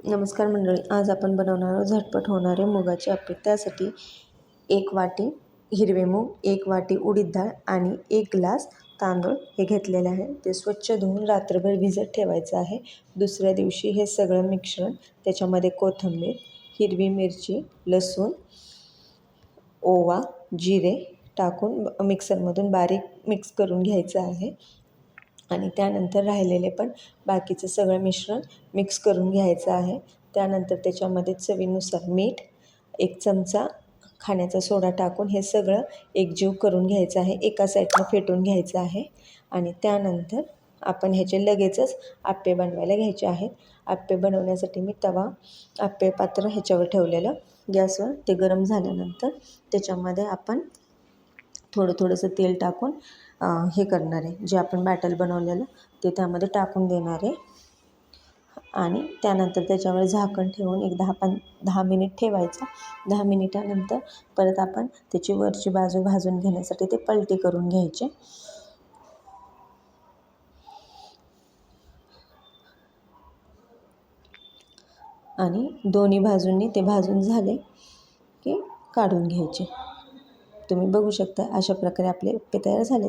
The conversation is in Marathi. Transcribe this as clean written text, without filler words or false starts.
नमस्कार मंडळी, आज आपण बनवणार आहोत झटपट होणारे मुगाचे आप्पे. त्यासाठी 1 वाटी हिरवे मूग, 1 वाटी उडीद डाळ आणि 1 ग्लास तांदूळ हे घेतलेले आहे. ते स्वच्छ धुवून रात्रभर भिजत ठेवायचं आहे. दुसऱ्या दिवशी हे सगळं मिश्रण त्याच्यामध्ये कोथिंबीर, हिरवी मिरची, लसूण, ओवा, जिरे टाकून मिक्सरमधून बारीक मिक्स करून घ्यायचं आहे. आणि त्यानंतर राहिलेले पण बाकीचं सगळं मिश्रण मिक्स करून घ्यायचं आहे. त्यानंतर त्याच्यामध्ये चवीनुसार मीठ, 1 चमचा खाण्याचा सोडा टाकून हे सगळं एकजीव करून घ्यायचं आहे. एका साईडनं फेटून घ्यायचं आहे. आणि त्यानंतर आपण ह्याचे लगेचच आप्पे बनवायला घ्यायचे आहेत. आप्पे बनवण्यासाठी मी तवा, आप्पे पात्र ह्याच्यावर ठेवलेलं गॅसवर. ते गरम झाल्यानंतर त्याच्यामध्ये आपण थोडंसं तेल टाकून हे करणार आहे. जे आपण बॅटर बनवलेलं ते त्यामध्ये टाकून देणार आहे. आणि त्यानंतर त्याच्यावर झाकण ठेवून एक 10 मिनिट ठेवायचं. 10 मिनिटानंतर परत आपण त्याची वरची बाजू भाजून घेण्यासाठी ते पलटी करून घ्यायचे. आणि दोन्ही बाजूंनी ते भाजून झाले की काढून घ्यायचे. तुम्ही बघू शकता अशा प्रकारे आपले आप्पे तयार झाले.